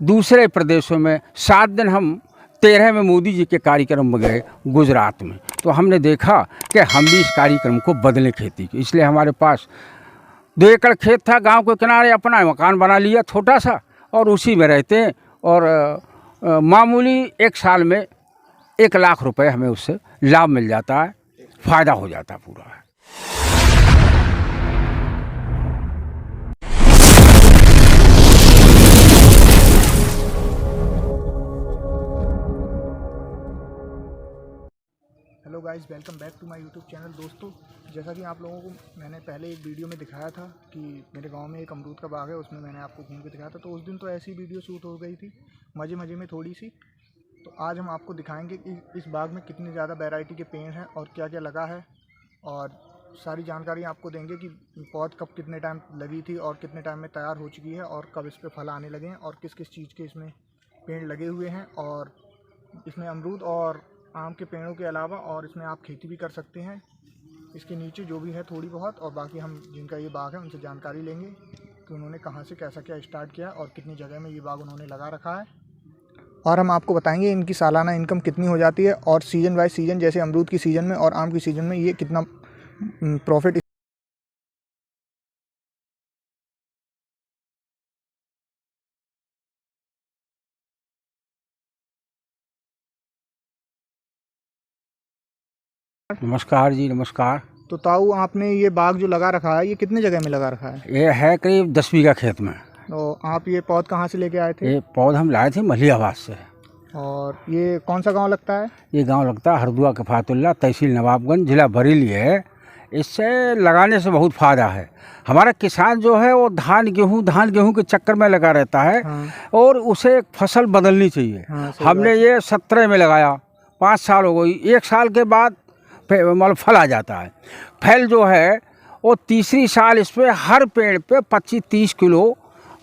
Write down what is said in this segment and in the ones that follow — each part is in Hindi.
दूसरे प्रदेशों में। 7 दिन हम 13 में मोदी जी के कार्यक्रम में गए गुजरात में, तो हमने देखा कि हम भी इस कार्यक्रम को बदलें खेती की। इसलिए हमारे पास 2 एकड़ खेत था गांव के किनारे, अपना मकान बना लिया छोटा सा, और उसी में रहते हैं। और मामूली 1 साल में 1 लाख रुपए हमें उससे लाभ मिल जाता है, फ़ायदा हो जाता है पूरा। Hello guys, welcome back to my YouTube channel. दोस्तों, जैसा कि आप लोगों को मैंने पहले एक वीडियो में दिखाया था कि मेरे गांव में एक अमरूद का बाग है, उसमें मैंने आपको घूम के दिखाया था। तो उस दिन तो ऐसी वीडियो शूट हो गई थी मज़े मज़े में थोड़ी सी। तो आज हम आपको दिखाएंगे कि इस बाग में कितनी ज़्यादा वैरायटी के पेड़ हैं और क्या क्या लगा है, और सारी जानकारी आपको देंगे कि पौध कब कितने टाइम लगी थी और कितने टाइम में तैयार हो चुकी है, और कब इस पर फल आने लगे हैं, और किस किस चीज़ के इसमें पेड़ लगे हुए हैं। और इसमें अमरूद और आम के पेड़ों के अलावा और इसमें आप खेती भी कर सकते हैं। इसके नीचे जो भी है थोड़ी बहुत, और बाकी हम जिनका ये बाग है उनसे जानकारी लेंगे कि उन्होंने कहाँ से कैसा क्या स्टार्ट किया और कितनी जगह में ये बाग उन्होंने लगा रखा है। और हम आपको बताएंगे इनकी सालाना इनकम कितनी हो जाती है, और सीज़न बाय सीज़न, जैसे अमरूद की सीज़न में और आम की सीज़न में ये कितना प्रॉफिट। नमस्कार जी, नमस्कार। तो ताऊ, आपने ये बाग जो लगा रखा है ये कितने जगह में लगा रखा है? ये है करीब 10 बीघा खेत में। तो आप ये पौध कहाँ से लेके आए थे? ये पौध हम लाए थे मलियाबाद से। और ये कौन सा गांव लगता है? ये गांव लगता है हरदुआ कफातुल्ला, तहसील नवाबगंज, जिला बरेली है। इससे लगाने से बहुत फ़ायदा है। हमारा किसान जो है वो धान गेहूं के चक्कर में लगा रहता है। हाँ। और उसे एक फसल बदलनी चाहिए। हाँ, हमने ये 17 में लगाया, 5 साल हो गई। 1 साल के बाद मतलब फल आ जाता है। फल जो है वो तीसरी साल इस पर हर पेड़ पे 25-30 किलो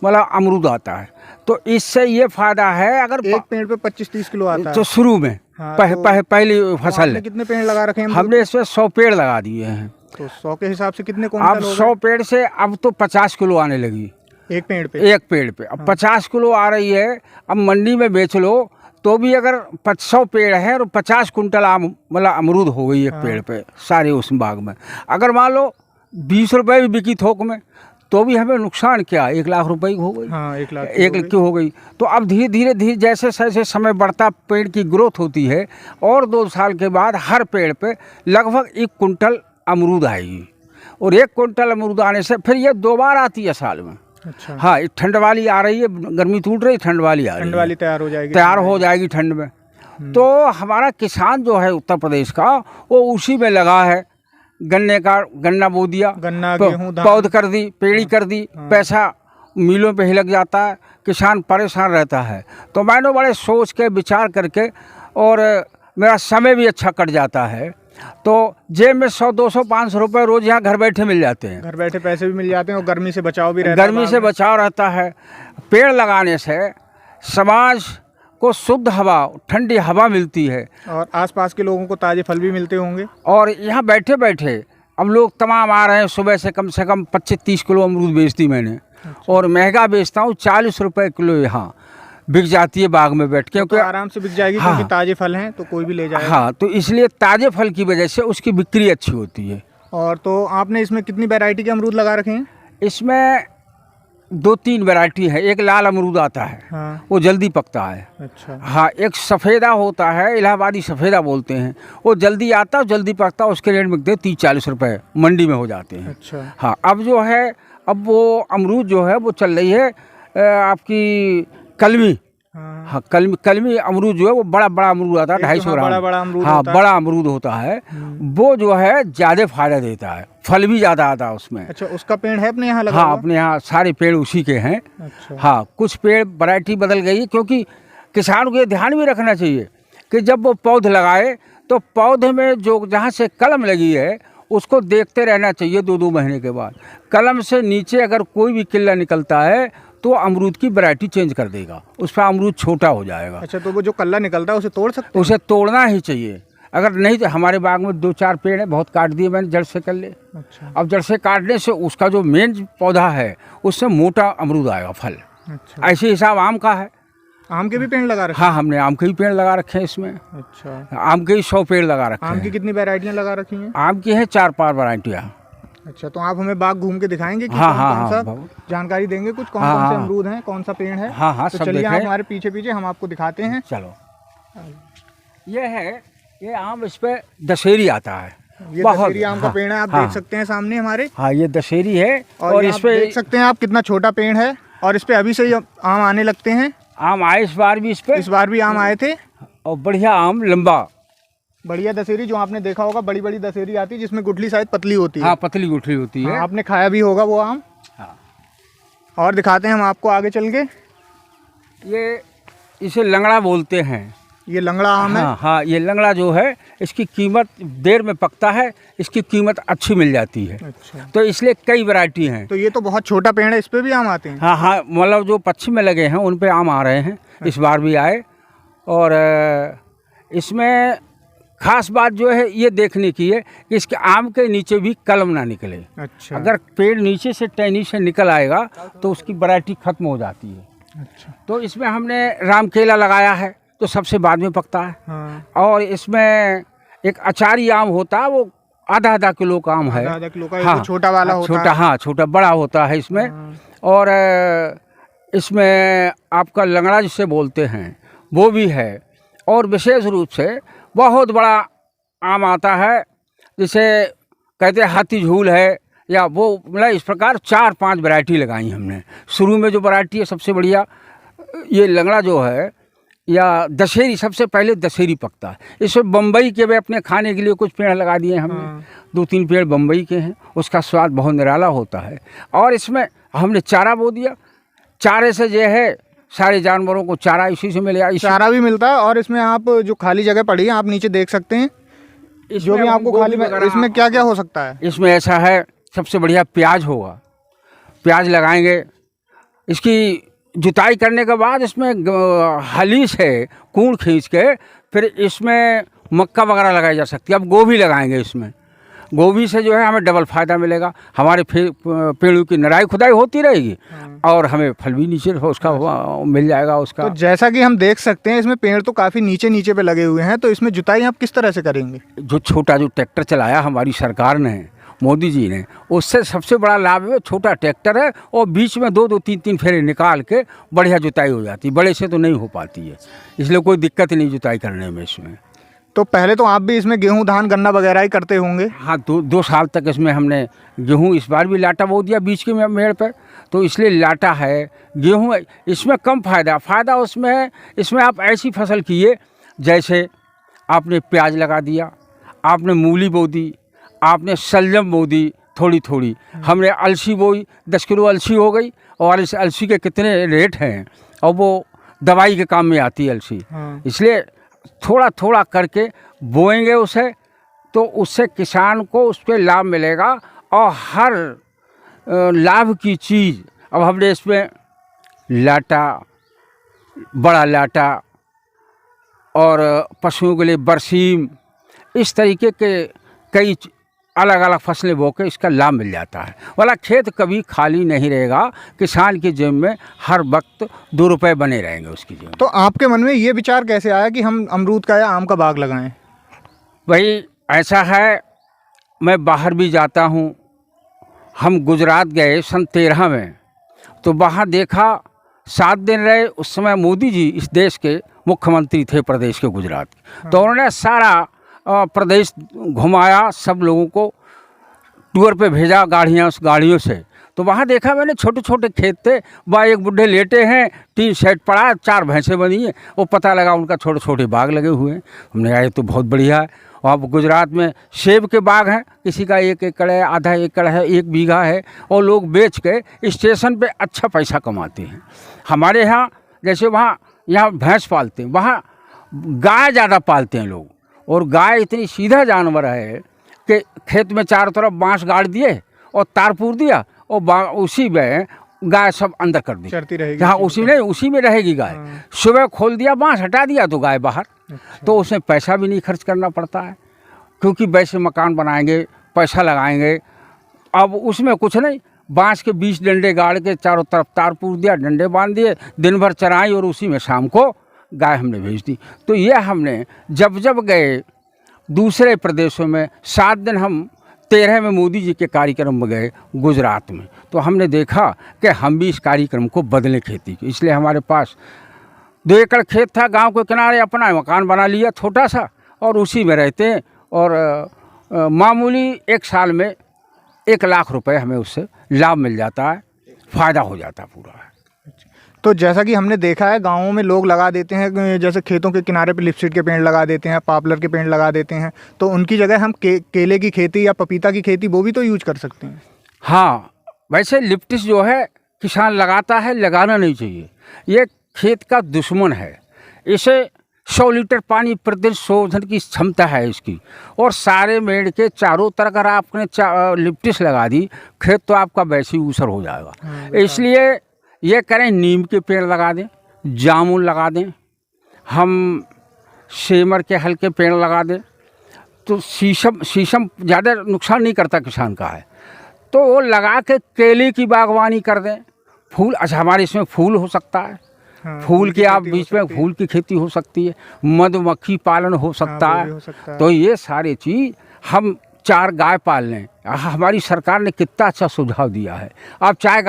मतलब अमरूद आता है। तो इससे ये फ़ायदा है, अगर एक पेड़ पे 25-30 किलो आता है तो शुरू में हाँ, पहली फसल है। कितने पेड़ लगा रखे हैं? हमने इसमें 100 पेड़ लगा दिए हैं। तो 100 के हिसाब से कितने अब क्विंटल हो 100 पेड़ से अब तो 50 किलो आने लगी एक पेड़ पे? एक पेड़ पे अब 50 किलो आ रही है। अब मंडी में बेच लो तो भी अगर 100 पेड़ है और 50 कुंटल मतलब अमरूद हो गई एक पेड़ पे सारे उस बाग में। अगर मान लो 20 रुपए भी बिकी थोक में तो भी हमें नुकसान क्या, 1 लाख रुपए की हो गई। हाँ, 1 लाख की हो गई। तो अब धीरे धीरे जैसे जैसे समय बढ़ता पेड़ की ग्रोथ होती है, और 2 साल के बाद हर पेड़ पे लगभग 1 कुंटल अमरूद आएगी। और 1 कुंटल अमरूद आने से फिर ये 2 बार आती है साल में। अच्छा। हाँ, ठंड वाली आ रही है, गर्मी टूट रही, ठंड वाली आ रही है। ठंड वाली तैयार हो जाएगी ठंड में। तो हमारा किसान जो है उत्तर प्रदेश का, वो उसी में लगा है। गन्ना बो दिया, गन्ना गेहूं पौध कर दी, पेड़ी कर दी, पैसा मिलों पे ही लग जाता है, किसान परेशान रहता है। तो मैंने बड़े सोच के विचार करके, और मेरा समय भी अच्छा कट जाता है। तो जेब में 100, 200, 500 रुपये रोज यहाँ घर बैठे मिल जाते हैं। घर बैठे पैसे भी मिल जाते हैं और गर्मी से बचाव भी रहता है। गर्मी से बचाव रहता है। पेड़ लगाने से समाज को शुद्ध हवा, ठंडी हवा मिलती है, और आसपास के लोगों को ताजे फल भी मिलते होंगे। और यहाँ बैठे बैठे अब लोग तमाम आ रहे हैं। सुबह से कम 25-30 किलो अमरूद बेचती मैंने। अच्छा। और महंगा बेचता हूँ, 40 रुपये किलो यहाँ बिक जाती है बाग में बैठ के। तो आराम से बिक जाएगी। हाँ, क्योंकि ताजे फल हैं तो कोई भी ले जाएगा। हाँ, तो इसलिए ताजे फल की वजह से उसकी बिक्री अच्छी होती है। और तो आपने इसमें कितनी वैरायटी के अमरूद लगा रखे हैं? इसमें 2-3 वैरायटी है। एक लाल अमरूद आता है। हाँ। वो जल्दी पकता है। अच्छा। हाँ, एक सफ़ेदा होता है, इलाहाबादी सफ़ेदा बोलते हैं, वो जल्दी आता है, जल्दी पकता है। उसके रेट मिलते हैं 30-40 रुपये मंडी में हो जाते हैं। अच्छा। हाँ, अब जो है, अब वो अमरूद जो है वो चल रही है आपकी कलमी। हाँ, कलमी अमरूद जो है वो बड़ा अमरूद आता है, 250 ग्राम। बड़ा अमरूद हाँ, होता है। बड़ा अमरूद होता है। वो जो है ज़्यादा फायदा देता है, फल भी ज़्यादा आता है उसमें। अच्छा, उसका पेड़ है अपने यहाँ लगा? हाँ, अपने यहाँ सारे पेड़ उसी के हैं। अच्छा। हाँ, कुछ पेड़ वैरायटी बदल गई है, क्योंकि किसान को ये ध्यान भी रखना चाहिए कि जब वो पौध लगाए तो पौधे में जो जहाँ से कलम लगी है उसको देखते रहना चाहिए 2-2 महीने के बाद। कलम से नीचे अगर कोई भी किल्ला निकलता है तो अमरूद की वैरायटी चेंज कर देगा, उस पर अमरूद छोटा हो जाएगा। अच्छा, तो वो जो कल्ला निकलता है उसे तोड़ सकते हैं? उसे तोड़ना ही चाहिए। अगर नहीं तो हमारे बाग में 2-4 पेड़ है, बहुत काट दिए मैंने जड़ से कर ले। अच्छा। अब जड़ से काटने से उसका जो मेन पौधा है उससे मोटा अमरूद आएगा फल। अच्छा। ऐसे हिसाब आम का है। आम के भी पेड़ लगा रखे हाँ, हमने आम के भी पेड़ लगा रखे हैं इसमें। अच्छा, आम के ही 100 पेड़ लगा रखे आम की हैं। कितनी वैरायटियाँ लगा रखी हैं? आम की है 4-5 वैरायटियाँ। अच्छा, तो आप हमें बाग घूम के दिखाएंगे कि हाँ, कौन हाँ, कौन हाँ, सा जानकारी देंगे, कुछ कौन हाँ, कौन से हाँ। अमरूद हैं, कौन सा पेड़ है? हाँ, हाँ, तो सब चलिए आप देखें। हमारे पीछे पीछे, हम आपको दिखाते हैं। चलो, ये है, ये आम, इस पे दशहरी आता है। ये बहुत, दशहरी आम का हाँ, पेड़ है, आप हाँ। देख सकते हैं सामने हमारे। हाँ, ये दशहरी है और इस आप पे देख सकते हैं आप कितना छोटा पेड़ है, और इस पे अभी से ही आम आने लगते हैं। आम आए इस बार भी इस पे, इस बार भी आम आए थे। और बढ़िया आम लंबा। बढ़िया दशहरी, जो आपने देखा होगा, बड़ी बड़ी दशहरी आती है जिसमें गुठली शायद पतली होती है। हाँ, पतली गुठली होती है। हाँ, आपने खाया भी होगा वो आम। हाँ। और दिखाते हैं हम आपको आगे चल के। ये इसे लंगड़ा बोलते हैं। ये लंगड़ा आम है। हाँ, हाँ, ये लंगड़ा जो है, इसकी कीमत देर में पकता है, इसकी कीमत अच्छी मिल जाती है। अच्छा, तो इसलिए कई वैरायटी हैं। तो ये तो बहुत छोटा पेड़ है, इस पे भी आम आते हैं। हाँ, हाँ, मतलब जो पश्चिम में लगे हैं उन पे आम आ रहे हैं, इस बार भी आए। और इसमें खास बात जो है ये देखने की है कि इसके आम के नीचे भी कलम ना निकले। अच्छा, अगर पेड़ नीचे से टहनी से निकल आएगा तो उसकी वैरायटी खत्म हो जाती है। अच्छा, तो इसमें हमने राम केला लगाया है, तो सबसे बाद में पकता है। हाँ, और इसमें एक अचारी आम होता है, वो आधा किलो का आम है। आधा किलो का, हाँ, वो छोटा वाला होता छोटा, है। हाँ, छोटा बड़ा होता है इसमें। हाँ। और इसमें आपका लंगड़ा जिसे बोलते हैं वो भी है। और विशेष रूप से बहुत बड़ा आम आता है, जिसे कहते हैं हाथी झूल है, या वो मतलब इस प्रकार 4-5 वैरायटी लगाई हमने। शुरू में जो वैरायटी है सबसे बढ़िया ये लंगड़ा जो है, या दशहरी, सबसे पहले दशहरी पकता है। इसमें बम्बई के भी अपने खाने के लिए कुछ पेड़ लगा दिए हमने। हाँ। 2-3 पेड़ बम्बई के हैं, उसका स्वाद बहुत निराला होता है। और इसमें हमने चारा बो दिया। चारे से जो है सारे जानवरों को चारा इसी से मिलेगा। चारा भी मिलता है। और इसमें आप जो खाली जगह पड़ी है, आप नीचे देख सकते हैं, जो भी आपको खाली, इसमें क्या क्या हो सकता है? इसमें ऐसा है, सबसे बढ़िया प्याज होगा। प्याज लगाएंगे, इसकी जुताई करने के बाद इसमें हली से कूड़ खींच के फिर इसमें मक्का वगैरह लगाई जा सकती है। अब गोभी लगाएंगे इसमें, गोभी से जो है हमें डबल फ़ायदा मिलेगा। हमारे पेड़ों की निराई खुदाई होती रहेगी और हमें फल भी नीचे उसका मिल जाएगा उसका। तो जैसा कि हम देख सकते हैं, इसमें पेड़ तो काफ़ी नीचे नीचे पे लगे हुए हैं, तो इसमें जुताई आप किस तरह से करेंगे? जो छोटा जो ट्रैक्टर चलाया हमारी सरकार ने, मोदी जी ने, उससे सबसे बड़ा लाभ है छोटा ट्रैक्टर है, और बीच में 2-2, 3-3 फेरे निकाल के बढ़िया जुताई हो जाती है। बड़े से तो नहीं हो पाती है, इसलिए कोई दिक्कत नहीं जुताई करने में इसमें। तो पहले तो आप भी इसमें गेहूं, धान, गन्ना वगैरह ही करते होंगे। हाँ, 2 साल तक इसमें हमने गेहूँ, इस बार भी लाटा बो दिया बीच के मेड़ पर, तो इसलिए लाटा है, गेहूँ है। इसमें कम फ़ायदा उसमें है। इसमें आप ऐसी फसल कीजिए, जैसे आपने प्याज लगा दिया, आपने मूली बो दी, आपने शलजम बो दी थोड़ी थोड़ी, हमने अलसी बोई, 10 किलो अलसी हो गई। और इस अलसी के कितने रेट हैं, और वो दवाई के काम में आती है अलसी। हाँ। इसलिए थोड़ा थोड़ा करके बोएंगे उसे, तो उससे किसान को उस पर लाभ मिलेगा। और हर लाभ की चीज़, अब हमने इसमें लाटा, बड़ा लाटा, और पशुओं के लिए बरसीम, इस तरीके के कई अलग अलग फसलें बो के इसका लाभ मिल जाता है। वाला खेत कभी खाली नहीं रहेगा, किसान की जेब में हर वक्त 2 रुपये बने रहेंगे उसकी जेब में। तो आपके मन में ये विचार कैसे आया कि हम अमरूद का या आम का बाग लगाएं? भाई ऐसा है, मैं बाहर भी जाता हूँ। हम गुजरात गए सन 13 में, तो वहाँ देखा 7 दिन रहे। उस समय मोदी जी इस देश के मुख्यमंत्री थे प्रदेश के, गुजरात के। तो उन्होंने सारा प्रदेश घुमाया, सब लोगों को टूर पे भेजा गाड़ियों से। तो वहाँ देखा मैंने, छोटे छोटे खेत थे, वहाँ एक बुढ़े लेटे हैं, 3 सेट पड़ा, 4 भैंसें बनी हैं। वो पता लगा उनका छोटे छोटे बाग लगे हुए हैं। हमने कहा ये तो बहुत बढ़िया है। और गुजरात में सेब के बाग हैं, किसी का 1 एकड़ है, आधा एकड़ है, 1 बीघा है, और लोग बेच के स्टेशन पे अच्छा पैसा कमाते हैं। हमारे यहाँ जैसे यहाँ भैंस पालते हैं, वहाँ गाय ज़्यादा पालते हैं लोग। और गाय इतनी सीधा जानवर है कि खेत में चारों तरफ बांस गाड़ दिए और तार पूर दिया, और उसी में गाय सब अंदर कर दी, चरती रहेगी। हाँ, उसी में रहेगी गाय। सुबह खोल दिया, बांस हटा दिया तो गाय बाहर। तो उसमें पैसा भी नहीं खर्च करना पड़ता है, क्योंकि वैसे मकान बनाएंगे, पैसा लगाएंगे। अब उसमें कुछ नहीं, बांस के 20 डंडे गाड़ के चारों तरफ तार पूर दिया, डंडे बांध दिए, दिन भर चराई और उसी में शाम को गाय हमने भेज दी। तो ये हमने जब जब गए दूसरे प्रदेशों में, 7 दिन हम 13 में मोदी जी के कार्यक्रम में गए गुजरात में, तो हमने देखा कि हम भी इस कार्यक्रम को बदलें खेती की। इसलिए हमारे पास 2 एकड़ खेत था गांव के किनारे, अपना मकान बना लिया छोटा सा और उसी में रहते हैं। और मामूली 1 साल में 1 लाख रुपए हमें उससे लाभ मिल जाता है, फ़ायदा हो जाता है पूरा। तो जैसा कि हमने देखा है गाँवों में लोग लगा देते हैं, जैसे खेतों के किनारे पे लिपस्टिक के पेड़ लगा देते हैं, पॉपुलर के पेड़ लगा देते हैं, तो उनकी जगह हम केले की खेती या पपीता की खेती वो भी तो यूज कर सकते हैं। हाँ, वैसे लिप्टिस जो है किसान लगाता है, लगाना नहीं चाहिए। ये खेत का दुश्मन है। इसे 100 लीटर पानी प्रतिदिन शोधन की क्षमता है इसकी। और सारे मेड़ के चारों तरफ अगर आपने लिप्टिस लगा दी, खेत तो आपका वैसे ही ऊसर हो जाएगा। इसलिए ये करें, नीम के पेड़ लगा दें, जामुन लगा दें, हम सेमर के हल्के पेड़ लगा दें, तो शीशम ज़्यादा नुकसान नहीं करता किसान का है, तो वो लगा के केले की बागवानी कर दें। फूल, अच्छा हमारे इसमें फूल हो सकता है। हाँ, फूल के आप बीच में फूल की खेती हो सकती है, मधुमक्खी पालन हो सकता है। तो ये सारी चीज़ हम 4 गाय पाल लें। हमारी सरकार ने कितना अच्छा सुझाव दिया है। आप 4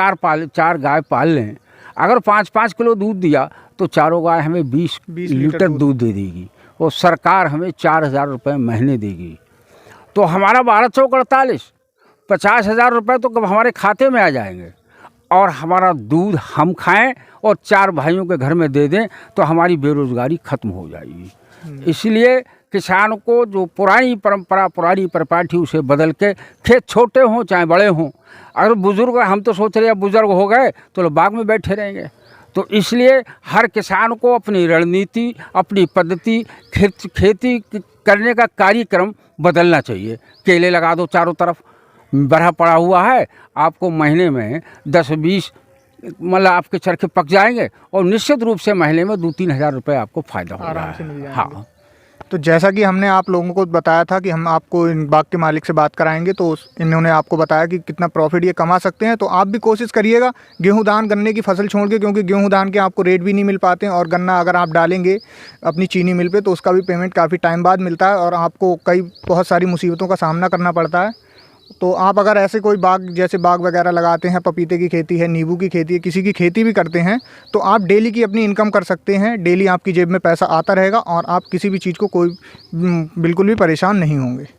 गाय पाल लें, अगर 5-5 किलो दूध दिया तो चारों गाय हमें 20 लीटर दूध दे देगी और सरकार हमें 4,000 रुपये महीने देगी। तो हमारा 1248 50,000 रुपये तो हमारे खाते में आ जाएंगे और हमारा दूध हम खाएं और 4 भाइयों के घर में दे दें तो हमारी बेरोज़गारी ख़त्म हो जाएगी। इसलिए किसान को जो पुरानी परंपरा, पुरानी परिपाटी, उसे बदल के, खेत छोटे हों चाहे बड़े हों, अगर बुज़ुर्ग, हम तो सोच रहे हैं बुज़ुर्ग हो गए तो लोग बाग में बैठे रहेंगे, तो इसलिए हर किसान को अपनी रणनीति, अपनी पद्धति, खेती करने का कार्यक्रम बदलना चाहिए। केले लगा दो चारों तरफ, बरहा पड़ा हुआ है, आपको महीने में 10-20 मतलब आपके चरखे पक जाएंगे और निश्चित रूप से महीने में 2-3 हज़ार रुपये आपको फ़ायदा हो रहा है। हाँ, तो जैसा कि हमने आप लोगों को बताया था कि हम आपको इन बाग के मालिक से बात कराएंगे, तो इन्होंने आपको बताया कि कितना प्रॉफिट ये कमा सकते हैं। तो आप भी कोशिश करिएगा गेहूं धान गन्ने की फसल छोड़ के, क्योंकि गेहूं धान के आपको रेट भी नहीं मिल पाते हैं और गन्ना अगर आप डालेंगे अपनी चीनी मिल पे तो उसका भी पेमेंट काफ़ी टाइम बाद मिलता है और आपको बहुत सारी मुसीबतों का सामना करना पड़ता है। तो आप अगर ऐसे कोई बाग, जैसे बाग वगैरह लगाते हैं, पपीते की खेती है, नींबू की खेती है, किसी की खेती भी करते हैं, तो आप डेली की अपनी इनकम कर सकते हैं। डेली आपकी जेब में पैसा आता रहेगा और आप किसी भी चीज़ को कोई बिल्कुल भी परेशान नहीं होंगे।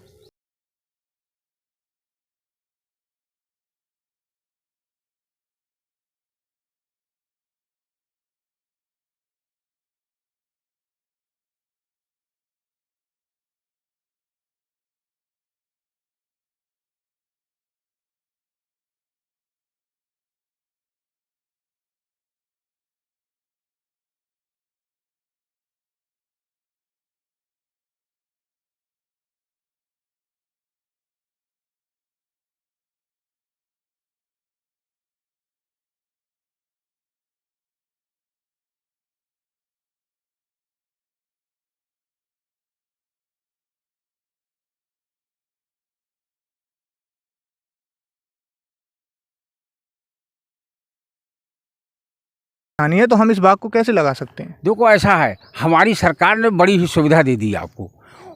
है तो हम इस बाग को कैसे लगा सकते हैं? देखो ऐसा है, हमारी सरकार ने बड़ी ही सुविधा दे दी आपको।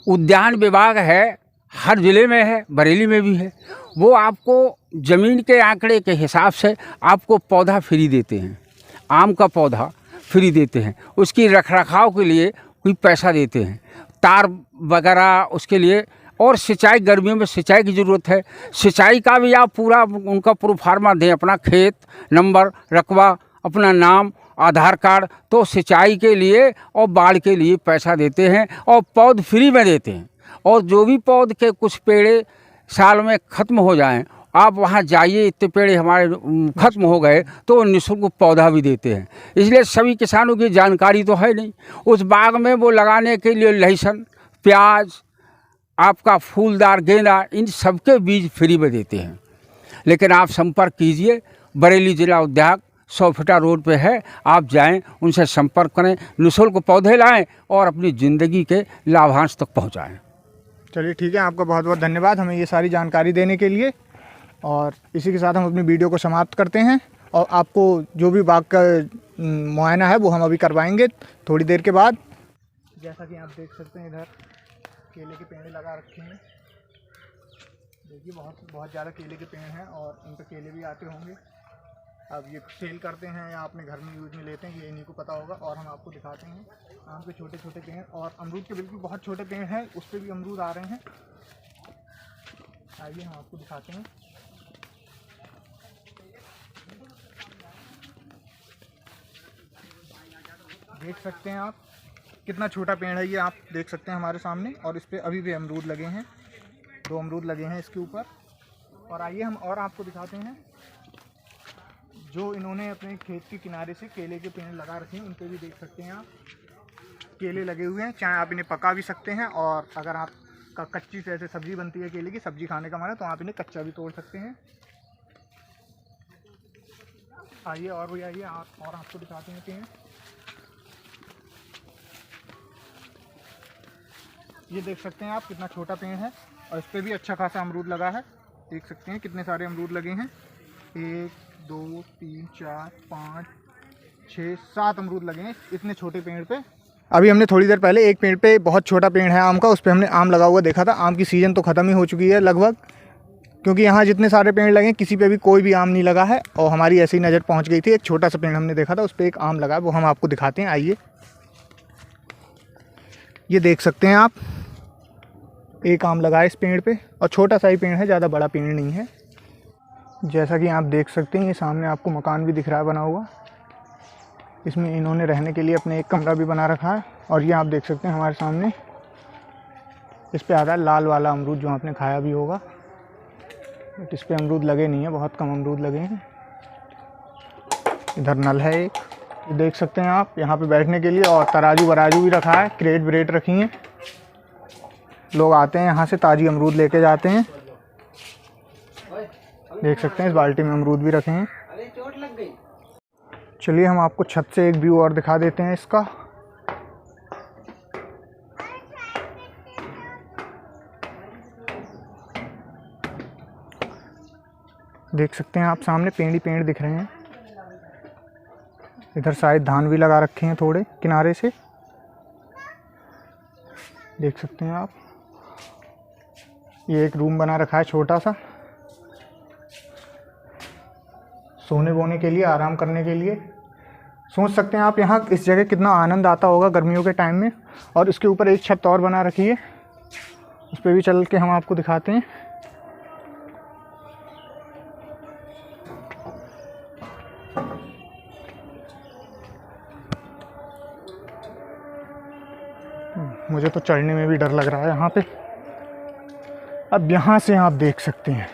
उद्यान विभाग है, हर ज़िले में है, बरेली में भी है। वो आपको ज़मीन के आंकड़े के हिसाब से आपको पौधा फ्री देते हैं, आम का पौधा फ्री देते हैं। उसकी रखरखाव के लिए कोई पैसा देते हैं, तार वगैरह उसके लिए, और सिंचाई, गर्मियों में सिंचाई की ज़रूरत है, सिंचाई का भी आप पूरा उनका प्रोफार्मा दें, अपना खेत नंबर, रकबा, अपना नाम, आधार कार्ड, तो सिंचाई के लिए और बाढ़ के लिए पैसा देते हैं और पौध फ्री में देते हैं। और जो भी पौध के कुछ पेड़े साल में ख़त्म हो जाएं, आप वहाँ जाइए, इतने पेड़े हमारे ख़त्म हो गए, तो निःशुल्क पौधा भी देते हैं। इसलिए सभी किसानों की जानकारी तो है नहीं। उस बाग में वो लगाने के लिए लहसुन, प्याज, आपका फूलदार गेंदा, इन सबके बीज फ्री में देते हैं। लेकिन आप संपर्क कीजिए, बरेली जिला उद्यान 100 फीटा रोड पे है, आप जाएं, उनसे संपर्क करें, निःशुल्क पौधे लाएं और अपनी ज़िंदगी के लाभांश तक पहुंचाएं। चलिए ठीक है, आपका बहुत बहुत धन्यवाद हमें ये सारी जानकारी देने के लिए। और इसी के साथ हम अपनी वीडियो को समाप्त करते हैं और आपको जो भी बाग का मुआयना है वो हम अभी करवाएंगे थोड़ी देर के बाद। जैसा कि आप देख सकते हैं इधर केले के पेड़ लगा रखे हैं। देखिए बहुत ज़्यादा केले के पेड़ हैं और इन पर केले भी आते होंगे। अब ये सेल करते हैं या अपने घर में यूज में लेते हैं ये इन्हीं को पता होगा। और हम आपको दिखाते हैं आम के छोटे छोटे पेड़ और अमरूद के बिल्कुल बहुत छोटे पेड़ हैं, उस पर भी अमरूद आ रहे हैं। आइए हम आपको दिखाते हैं। देख सकते हैं आप कितना छोटा पेड़ है ये, आप देख सकते हैं हमारे सामने। और इस पर अभी भी अमरूद लगे हैं, 2 अमरूद लगे हैं इसके ऊपर। और आइए हम और आपको दिखाते हैं जो इन्होंने अपने खेत के किनारे से केले के पेड़ लगा रखे हैं, उन पर भी देख सकते हैं आप केले लगे हुए हैं। चाहे आप इन्हें पका भी सकते हैं और अगर आपका कच्ची जैसे सब्ज़ी बनती है केले की, सब्ज़ी खाने का मन है तो आप इन्हें कच्चा भी तोड़ सकते हैं। आइए और भी आइए और आपको दिखाते हैं पेड़। ये देख सकते हैं आप कितना छोटा पेड़ है और इस पर भी अच्छा खासा अमरूद लगा है। देख सकते हैं कितने सारे अमरूद लगे हैं, 1 2 3 4 5 6 7 अमरूद लगे हैं इतने छोटे पेड़ पे। अभी हमने थोड़ी देर पहले एक पेड़ पे, बहुत छोटा पेड़ है आम का, उस पर हमने आम लगा हुआ देखा था। आम की सीज़न तो ख़त्म ही हो चुकी है लगभग, क्योंकि यहाँ जितने सारे पेड़ लगे किसी पे भी कोई भी आम नहीं लगा है। और हमारी ऐसी नज़र पहुँच गई थी, एक छोटा सा पेड़ हमने देखा था उस पर एक आम लगा है, वो हम आपको दिखाते हैं। आइए ये देख सकते हैं आप, एक आम लगा है इस पेड़ पे और छोटा सा ही पेड़ है, ज़्यादा बड़ा पेड़ नहीं है। जैसा कि आप देख सकते हैं ये सामने आपको मकान भी दिख रहा है बना हुआ। इसमें इन्होंने रहने के लिए अपने एक कमरा भी बना रखा है। और ये आप देख सकते हैं हमारे सामने इस पे आता है लाल वाला अमरूद जो आपने खाया भी होगा, बट इस पे अमरूद लगे नहीं है, बहुत कम अमरूद लगे हैं। इधर नल है एक, ये देख सकते हैं आप, यहाँ पे बैठने के लिए। और तराजू वराजू भी रखा है, क्रेट ब्रेट रखी हैं। लोग आते हैं यहाँ से ताज़ी अमरूद लेके जाते हैं। देख सकते हैं इस बाल्टी में अमरूद भी रखे हैं। चलिए हम आपको छत से एक व्यू और दिखा देते हैं इसका। देख सकते हैं आप सामने पेड़ ही पेड़ दिख रहे हैं। इधर शायद धान भी लगा रखे हैं थोड़े किनारे से, देख सकते हैं आप। ये एक रूम बना रखा है छोटा सा, सोने वोने के लिए, आराम करने के लिए। सोच सकते हैं आप यहाँ इस जगह कितना आनंद आता होगा गर्मियों के टाइम में। और इसके ऊपर एक छत और बना रखी है, उस पर भी चल के हम आपको दिखाते हैं। मुझे तो चढ़ने में भी डर लग रहा है यहाँ पे। अब यहाँ से आप देख सकते हैं